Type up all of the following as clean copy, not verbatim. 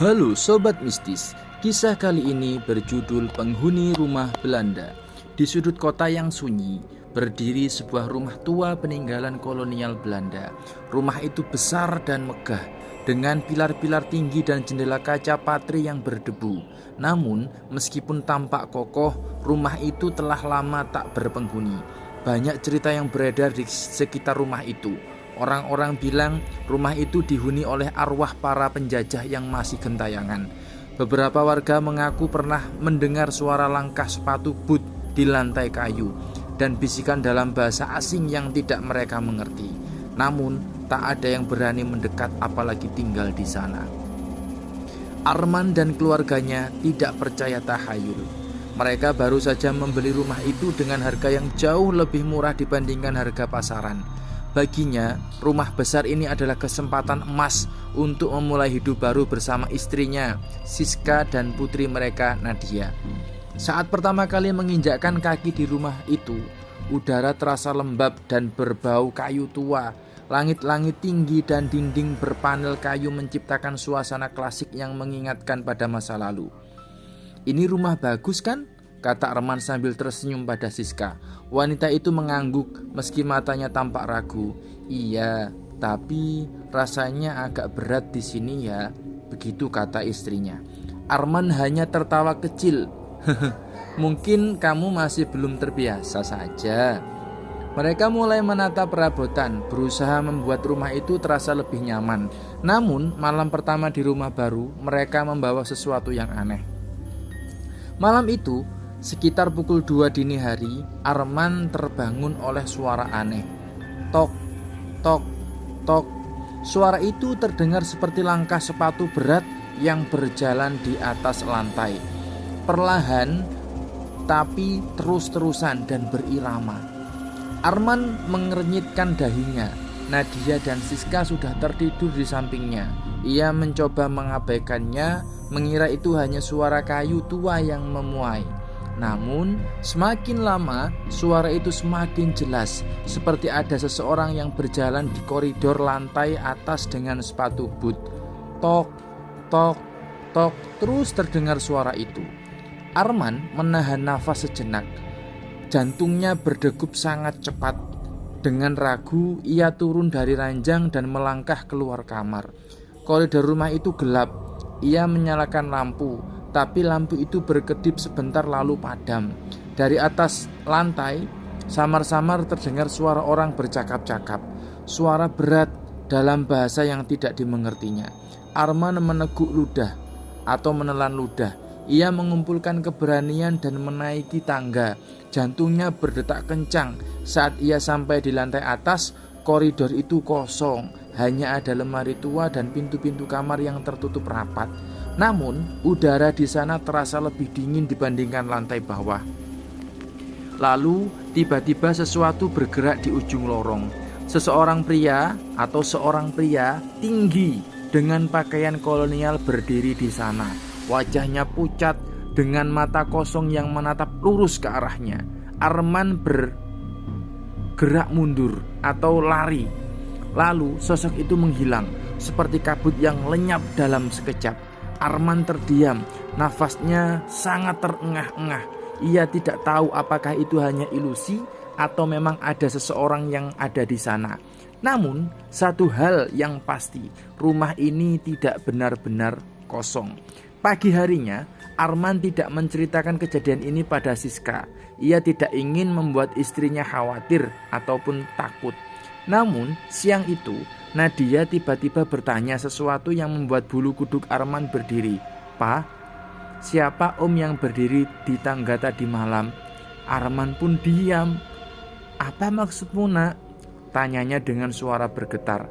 Halo Sobat Mistis, kisah kali ini berjudul Penghuni Rumah Belanda. Di sudut kota yang sunyi, berdiri sebuah rumah tua peninggalan kolonial Belanda. Rumah itu besar dan megah, dengan pilar-pilar tinggi dan jendela kaca patri yang berdebu. Namun, meskipun tampak kokoh, rumah itu telah lama tak berpenghuni. Banyak cerita yang beredar di sekitar rumah itu. Orang-orang bilang rumah itu dihuni oleh arwah para penjajah yang masih gentayangan. Beberapa warga mengaku pernah mendengar suara langkah sepatu boot di lantai kayu dan bisikan dalam bahasa asing yang tidak mereka mengerti. Namun, tak ada yang berani mendekat apalagi tinggal di sana. Arman dan keluarganya tidak percaya tahayul. Mereka baru saja membeli rumah itu dengan harga yang jauh lebih murah dibandingkan harga pasaran. Baginya, rumah besar ini adalah kesempatan emas untuk memulai hidup baru bersama istrinya, Siska, dan putri mereka, Nadia. Saat pertama kali menginjakkan kaki di rumah itu, udara terasa lembab dan berbau kayu tua. Langit-langit tinggi dan dinding berpanel kayu menciptakan suasana klasik yang mengingatkan pada masa lalu. "Ini rumah bagus kan?" kata Arman sambil tersenyum pada Siska. Wanita itu mengangguk meski matanya tampak ragu. "Iya, tapi rasanya agak berat di sini ya," begitu kata istrinya. Arman hanya tertawa kecil. "Mungkin kamu masih belum terbiasa saja." Mereka mulai menata perabotan, berusaha membuat rumah itu terasa lebih nyaman. Namun, malam pertama di rumah baru, mereka membawa sesuatu yang aneh. Malam itu, sekitar pukul 2 dini hari, Arman terbangun oleh suara aneh. Tok, tok, tok. Suara itu terdengar seperti langkah sepatu berat yang berjalan di atas lantai. Perlahan, tapi terus-terusan dan berirama. Arman mengernyitkan dahinya. Nadia dan Siska sudah tertidur di sampingnya. Ia mencoba mengabaikannya, mengira itu hanya suara kayu tua yang memuai. Namun, semakin lama suara itu semakin jelas, seperti ada seseorang yang berjalan di koridor lantai atas dengan sepatu boot. Tok, tok, tok, terus terdengar suara itu. Arman menahan nafas sejenak. Jantungnya berdegup sangat cepat. Dengan ragu, ia turun dari ranjang dan melangkah keluar kamar. Koridor rumah itu gelap. Ia menyalakan lampu, tapi lampu itu berkedip sebentar lalu padam. Dari atas lantai, samar-samar terdengar suara orang bercakap-cakap. Suara berat dalam bahasa yang tidak dimengertinya. Arman meneguk ludah atau menelan ludah. Ia mengumpulkan keberanian dan menaiki tangga. Jantungnya berdetak kencang. Saat ia sampai di lantai atas, koridor itu kosong. Hanya ada lemari tua dan pintu-pintu kamar yang tertutup rapat. Namun, udara di sana terasa lebih dingin dibandingkan lantai bawah. Lalu, tiba-tiba sesuatu bergerak di ujung lorong. Seorang pria tinggi dengan pakaian kolonial berdiri di sana. Wajahnya pucat dengan mata kosong yang menatap lurus ke arahnya. Arman bergerak mundur atau lari. Lalu sosok itu menghilang seperti kabut yang lenyap dalam sekejap. Arman terdiam, nafasnya sangat terengah-engah. Ia tidak tahu apakah itu hanya ilusi atau memang ada seseorang yang ada di sana. Namun, satu hal yang pasti, rumah ini tidak benar-benar kosong. Pagi harinya, Arman tidak menceritakan kejadian ini pada Siska. Ia tidak ingin membuat istrinya khawatir ataupun takut. Namun, siang itu, Nadia tiba-tiba bertanya sesuatu yang membuat bulu kuduk Arman berdiri. "Pa, siapa om yang berdiri di tangga tadi malam?" Arman pun diam. "Apa maksudmu, nak?" tanyanya dengan suara bergetar.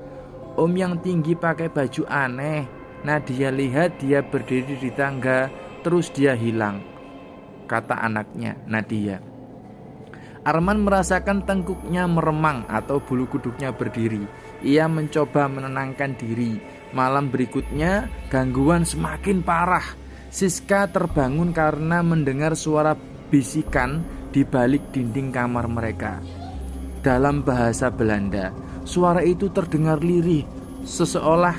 "Om yang tinggi pakai baju aneh. Nadia lihat dia berdiri di tangga, terus dia hilang," kata anaknya, Nadia. Arman merasakan tengkuknya meremang atau bulu kuduknya berdiri. Ia mencoba menenangkan diri. Malam berikutnya, gangguan semakin parah. Siska terbangun karena mendengar suara bisikan di balik dinding kamar mereka. Dalam bahasa Belanda, suara itu terdengar lirih, seolah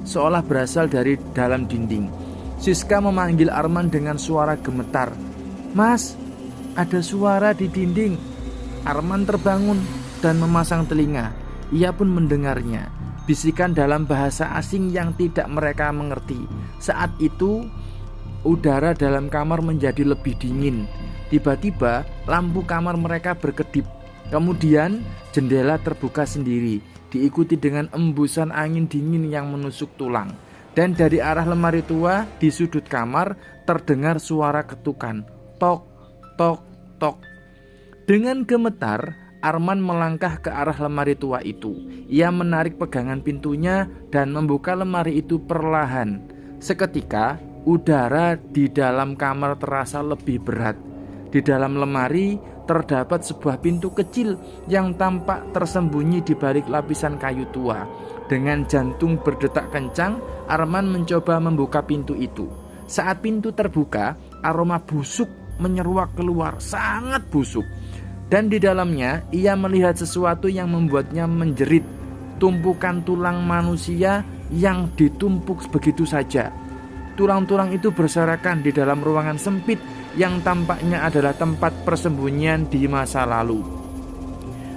seolah berasal dari dalam dinding. Siska memanggil Arman dengan suara gemetar. "Mas, ada suara di dinding." Arman terbangun dan memasang telinga. Ia pun mendengarnya. Bisikan dalam bahasa asing yang tidak mereka mengerti. Saat itu udara dalam kamar menjadi lebih dingin. Tiba-tiba lampu kamar mereka berkedip. Kemudian jendela terbuka sendiri, diikuti dengan embusan angin dingin yang menusuk tulang. Dan dari arah lemari tua di sudut kamar terdengar suara ketukan. Tok, tok, tok. Dengan gemetar, Arman melangkah ke arah lemari tua itu. Ia menarik pegangan pintunya dan membuka lemari itu perlahan. Seketika, udara di dalam kamar terasa lebih berat. Di dalam lemari terdapat sebuah pintu kecil yang tampak tersembunyi di balik lapisan kayu tua. Dengan jantung berdetak kencang, Arman mencoba membuka pintu itu. Saat pintu terbuka, aroma busuk menyeruak keluar, sangat busuk. Dan di dalamnya ia melihat sesuatu yang membuatnya menjerit. Tumpukan tulang manusia yang ditumpuk begitu saja. Tulang-tulang itu berserakan di dalam ruangan sempit yang tampaknya adalah tempat persembunyian di masa lalu.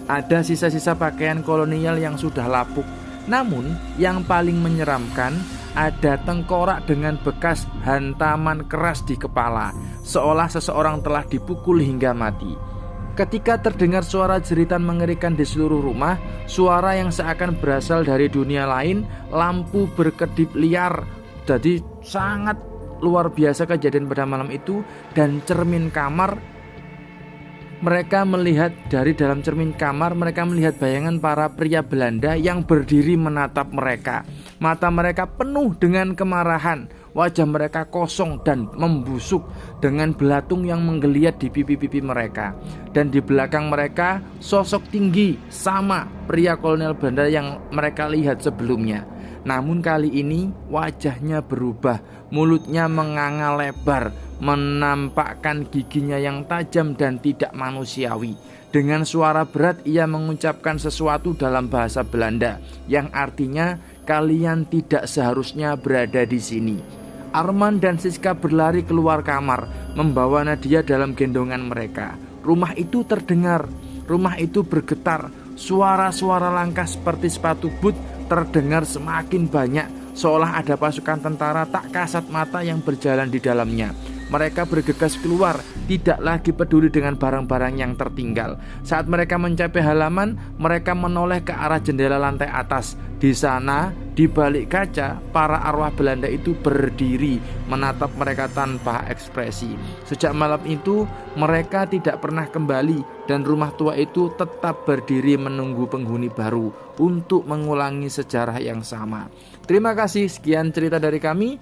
Ada sisa-sisa pakaian kolonial yang sudah lapuk. Namun yang paling menyeramkan, ada tengkorak dengan bekas hantaman keras di kepala, seolah seseorang telah dipukul hingga mati. Ketika terdengar suara jeritan mengerikan di seluruh rumah, suara yang seakan berasal dari dunia lain, lampu berkedip liar. Jadi sangat luar biasa kejadian pada malam itu. Dan cermin kamar, mereka melihat dari dalam cermin kamar, mereka melihat bayangan para pria Belanda yang berdiri menatap mereka. Mata mereka penuh dengan kemarahan, wajah mereka kosong dan membusuk dengan belatung yang menggeliat di pipi-pipi mereka. Dan di belakang mereka sosok tinggi sama pria kolonial Belanda yang mereka lihat sebelumnya. Namun kali ini wajahnya berubah, mulutnya menganga lebar, menampakkan giginya yang tajam dan tidak manusiawi. Dengan suara berat ia mengucapkan sesuatu dalam bahasa Belanda yang artinya kalian tidak seharusnya berada di sini. Arman dan Siska berlari keluar kamar, membawa Nadia dalam gendongan mereka. Rumah itu terdengar, rumah itu bergetar. Suara-suara langkah seperti sepatu boot terdengar semakin banyak, seolah ada pasukan tentara tak kasat mata yang berjalan di dalamnya. Mereka bergegas keluar, tidak lagi peduli dengan barang-barang yang tertinggal. Saat mereka mencapai halaman, mereka menoleh ke arah jendela lantai atas. Di sana, di balik kaca, para arwah Belanda itu berdiri menatap mereka tanpa ekspresi. Sejak malam itu, mereka tidak pernah kembali dan rumah tua itu tetap berdiri menunggu penghuni baru untuk mengulangi sejarah yang sama. Terima kasih, sekian cerita dari kami.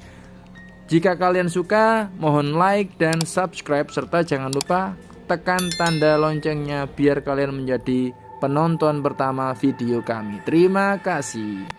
Jika kalian suka, mohon like dan subscribe, serta jangan lupa tekan tanda loncengnya biar kalian menjadi penonton pertama video kami. Terima kasih.